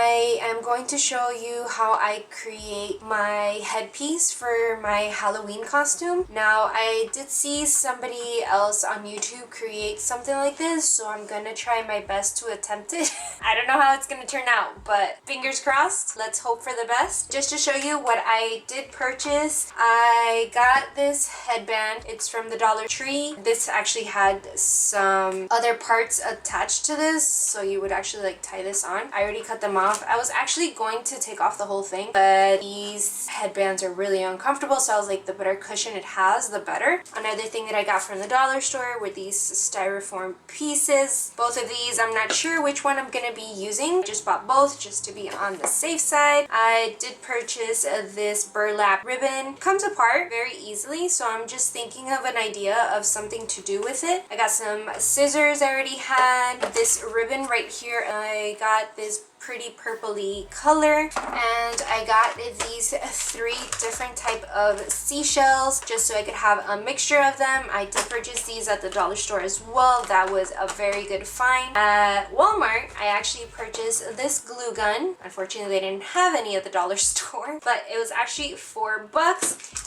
I am going to show you how I create my headpiece for my Halloween costume. Now, I did see somebody else on YouTube create something like this, so I'm gonna try my best to attempt it. I don't know how it's gonna turn out, but fingers crossed. Let's hope for the best. Just to show you what I did purchase, I got this headband. It's from the Dollar Tree. This actually had some other parts attached to this, so you would actually like tie this on. I already cut them off. I was actually going to take off the whole thing, but these headbands are really uncomfortable, so I was like, the better cushion it has, the better. Another thing that I got from the dollar store were these styrofoam pieces. Both of these, I'm not sure which one I'm gonna be using. I just bought both just to be on the safe side. I did purchase this burlap ribbon. It comes apart very easily, so I'm just thinking of an idea of something to do with it. I got some scissors I already had. This ribbon right here, I got this pretty purpley color, and I got these 3 different type of seashells just so I could have a mixture of them. I did purchase these at the dollar store as well. That was a very good find. At Walmart, I actually purchased this glue gun. Unfortunately, they didn't have any at the dollar store, but it was actually $4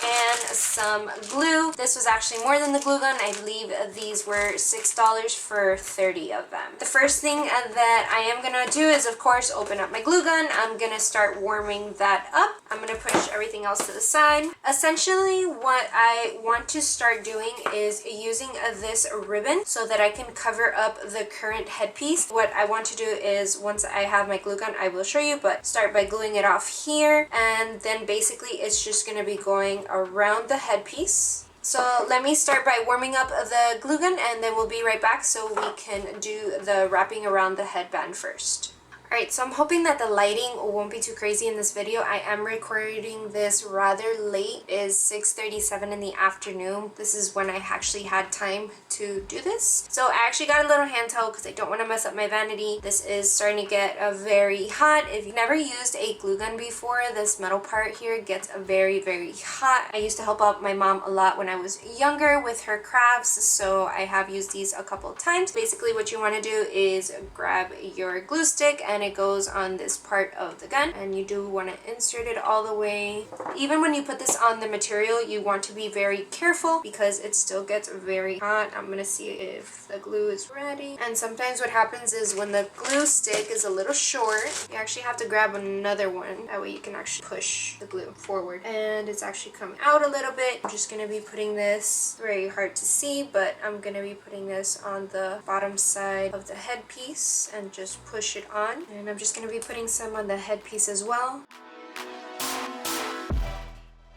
and some glue. This was actually more than the glue gun. I believe these were $6 for 30 of them. The first thing that I am gonna do is, of course, open up my glue gun. I'm gonna start warming that up. I'm gonna push everything else to the side. Essentially, what I want to start doing is using this ribbon so that I can cover up the current headpiece. What I want to do is, once I have my glue gun, I will show you, but start by gluing it off here, and then basically it's just gonna be going around the headpiece. So let me start by warming up the glue gun, and then we'll be right back so we can do the wrapping around the headband first. Alright, so I'm hoping that the lighting won't be too crazy in this video. I am recording this rather late. It is 6:37 in the afternoon. This is when I actually had time to do this. So I actually got a little hand towel because I don't want to mess up my vanity. This is starting to get very hot. If you've never used a glue gun before, this metal part here gets very, very hot. I used to help out my mom a lot when I was younger with her crafts, so I have used these a couple of times. Basically, what you want to do is grab your glue stick, and it goes on this part of the gun, and you do want to insert it all the way. Even when you put this on the material, you want to be very careful because it still gets very hot. I'm gonna see if the glue is ready. And sometimes what happens is when the glue stick is a little short, you actually have to grab another one. That way you can actually push the glue forward. And it's actually coming out a little bit. I'm just gonna be putting this, very hard to see, but I'm gonna be putting this on the bottom side of the headpiece and just push it on. And I'm just going to be putting some on the headpiece as well.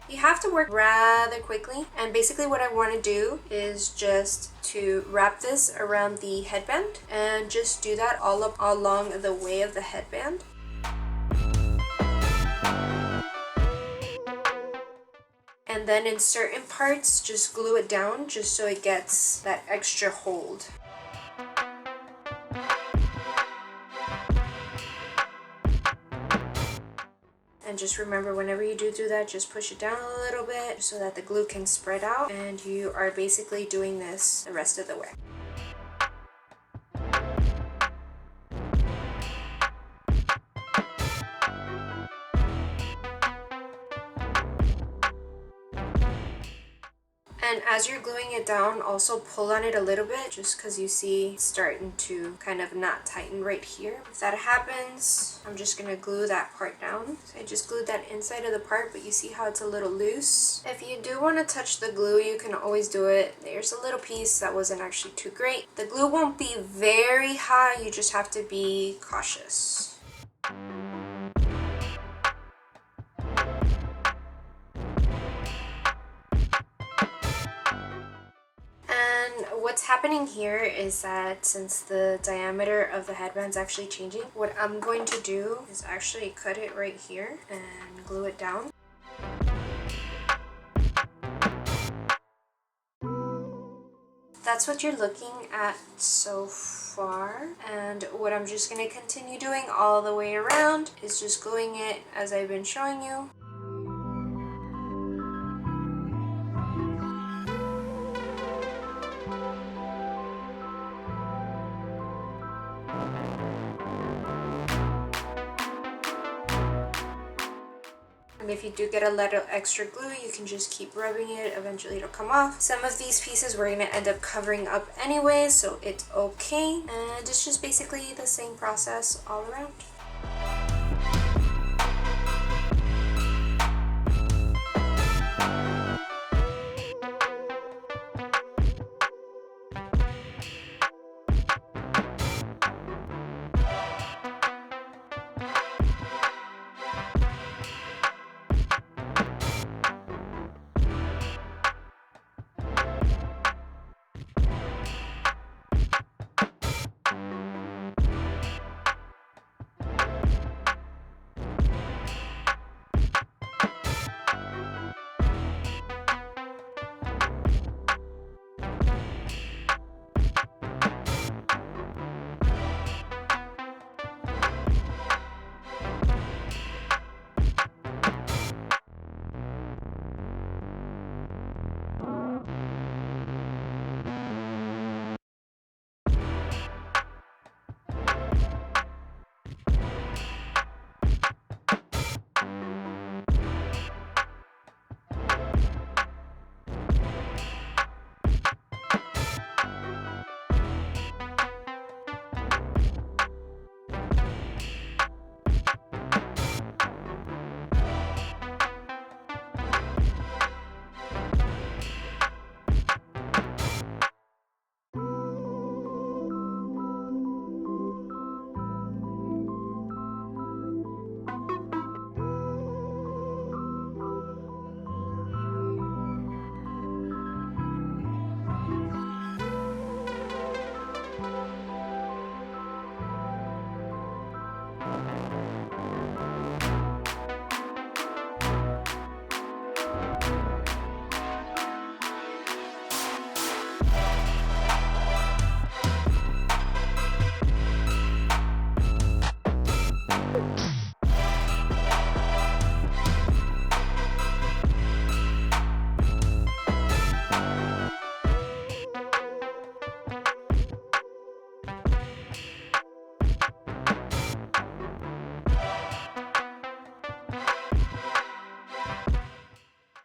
You have to work rather quickly, and basically what I want to do is just to wrap this around the headband and just do that all up along the way of the headband. And then in certain parts, just glue it down just so it gets that extra hold. And just remember, whenever you do that, just push it down a little bit so that the glue can spread out, and you are basically doing this the rest of the way. And as you're gluing it down, also pull on it a little bit just because you see it's starting to kind of not tighten right here. If that happens, I'm just going to glue that part down. So I just glued that inside of the part, but you see how it's a little loose. If you do want to touch the glue, you can always do it. There's a little piece that wasn't actually too great. The glue won't be very high, you just have to be cautious. What's happening here is that since the diameter of the headband is actually changing, what I'm going to do is actually cut it right here and glue it down. That's what you're looking at so far, and what I'm just going to continue doing all the way around is just gluing it as I've been showing you. And if you do get a little extra glue, you can just keep rubbing it. Eventually it'll come off. Some of these pieces we're gonna end up covering up anyway, so it's okay. And it's just basically the same process all around.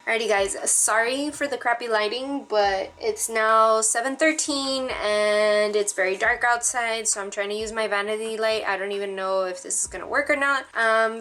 Alrighty guys, sorry for the crappy lighting, but it's now 7:13 and it's very dark outside, so I'm trying to use my vanity light. I don't even know if this is gonna work or not.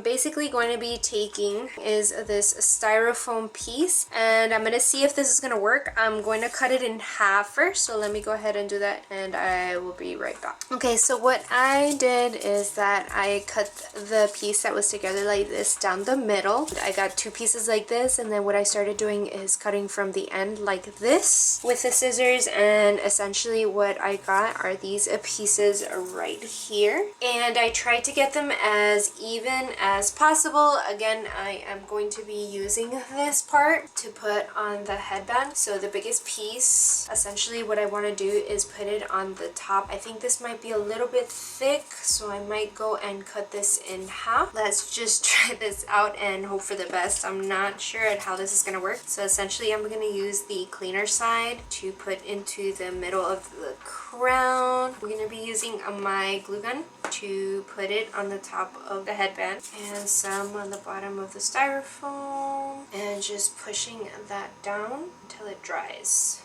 Basically going to be taking is this styrofoam piece, and I'm gonna see if this is gonna work. I'm going to cut it in half first, so let me go ahead and do that and I will be right back. Okay, so what I did is that I cut the piece that was together like this down the middle. I got two pieces like this, and then what I started doing is cutting from the end like this with the scissors, and essentially what I got are these pieces right here, and I tried to get them as even as possible. Again, I am going to be using this part to put on the headband. So the biggest piece, essentially what I want to do is put it on the top. I think this might be a little bit thick, so I might go and cut this in half. Let's just try this out and hope for the best. I'm not sure at how this is going to work. So essentially I'm going to use the cleaner side to put into the middle of the crown. I'm going to be using my glue gun to put it on the top of the headband and some on the bottom of the styrofoam, and just pushing that down until it dries.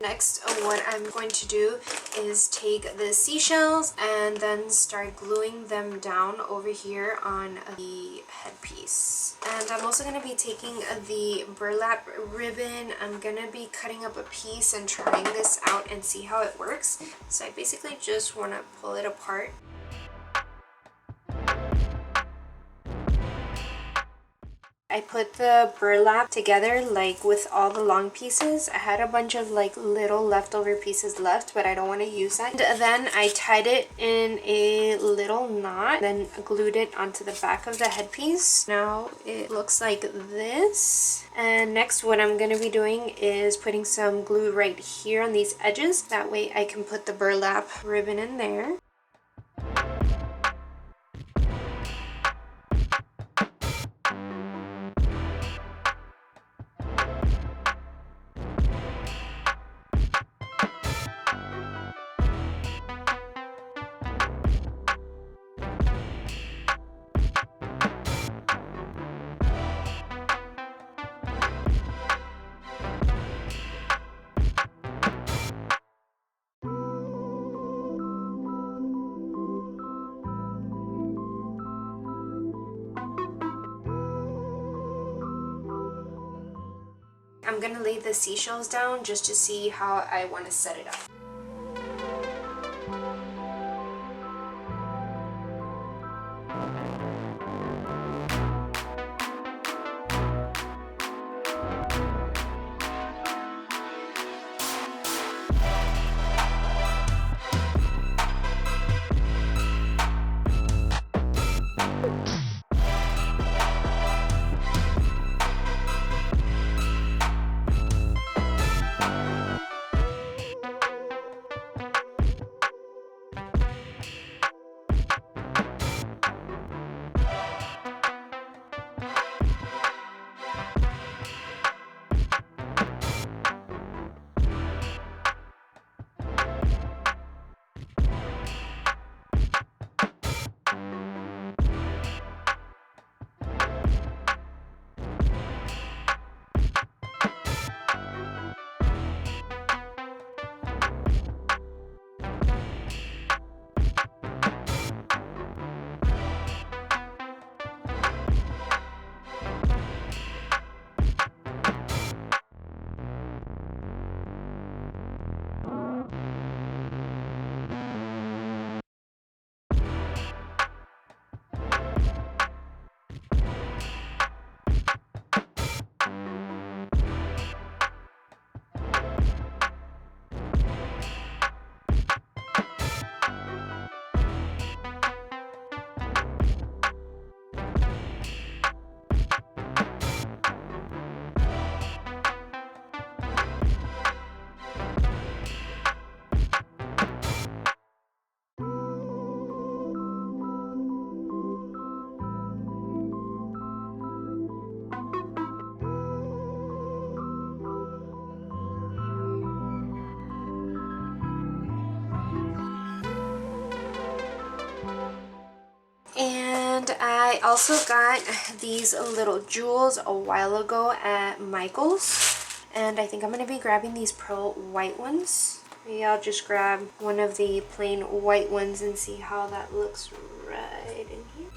Next, what I'm going to do is take the seashells and then start gluing them down over here on the headpiece. And I'm also going to be taking the burlap ribbon. I'm going to be cutting up a piece and trying this out and see how it works. So I basically just want to pull it apart. I I put the burlap together like with all the long pieces. I had a bunch of like little leftover pieces left, but I don't want to use that. And then I tied it in a little knot, then glued it onto the back of the headpiece. Now it looks like this. And next what I'm going to be doing is putting some glue right here on these edges. That way I can put the burlap ribbon in there. I'm gonna lay the seashells down just to see how I want to set it up. And I also got these little jewels a while ago at Michael's. And I think I'm going to be grabbing these pearl white ones. Maybe I'll just grab one of the plain white ones and see how that looks right in here.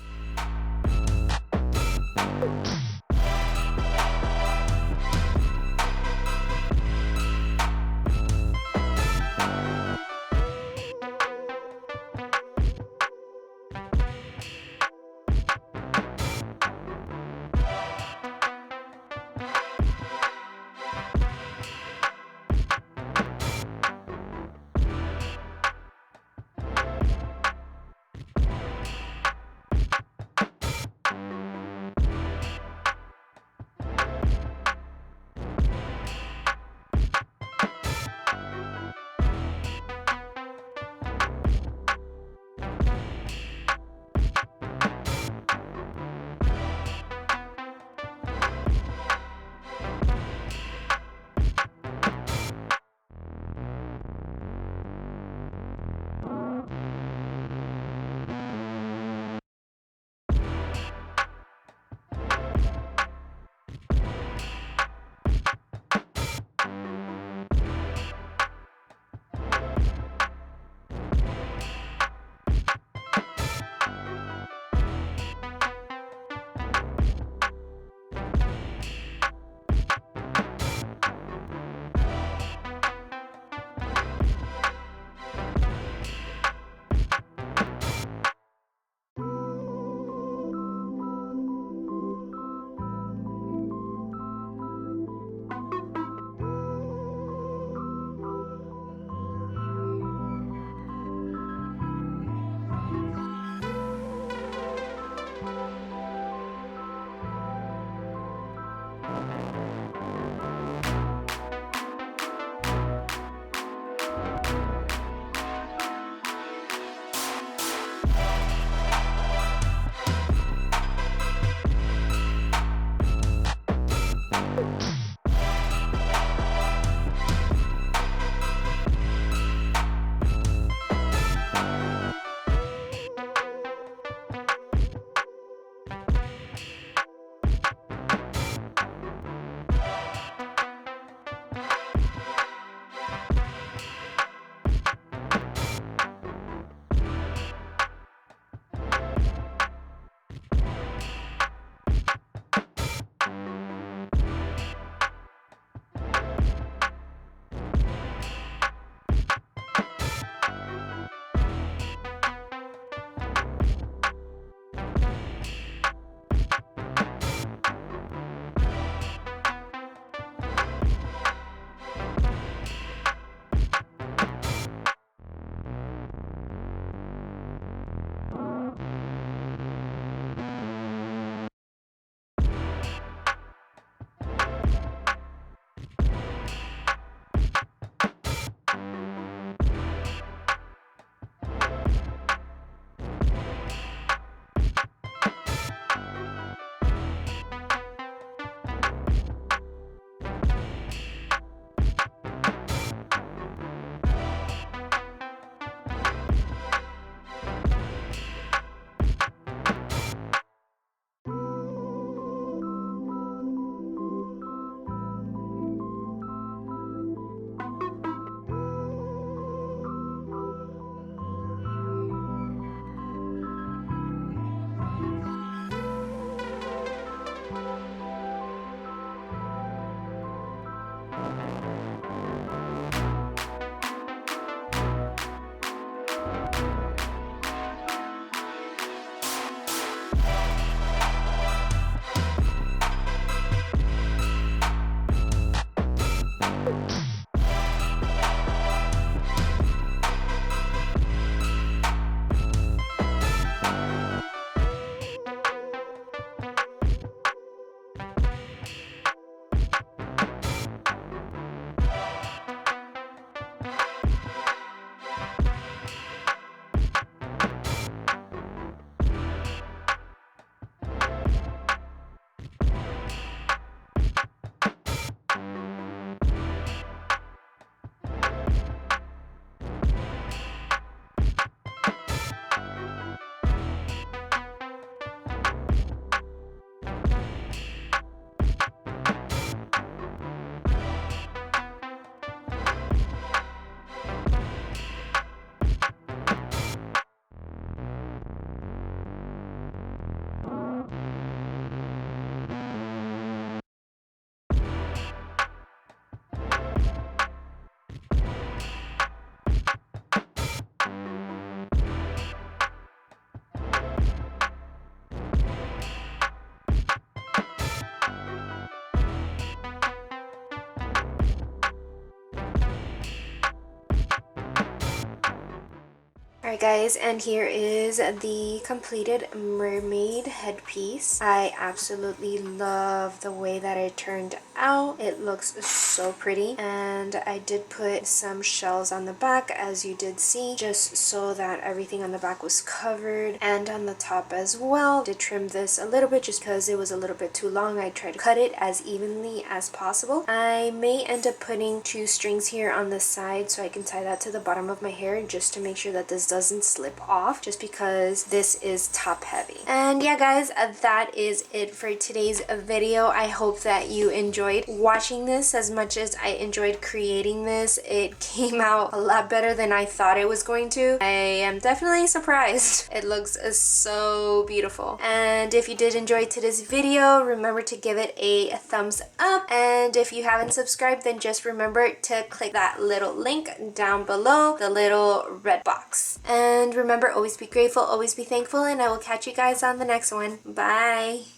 Alright guys, and here is the completed mermaid headpiece. I absolutely love the way that it turned out. It looks so pretty, and I did put some shells on the back, as you did see, just so that everything on the back was covered, and on the top as well. I did trim this a little bit just because it was a little bit too long. I tried to cut it as evenly as possible. I may end up putting 2 strings here on the side so I can tie that to the bottom of my hair just to make sure that this doesn't slip off, just because this is top heavy. And yeah guys, that is it for today's video. I hope that you enjoyed watching this as much as I enjoyed creating this. It came out a lot better than I thought it was going to. I am definitely surprised. It looks so beautiful. And if you did enjoy today's video, remember to give it a thumbs up, and if you haven't subscribed, then just remember to click that little link down below, the little red box. And remember, always be grateful, always be thankful, and I will catch you guys on the next one. Bye!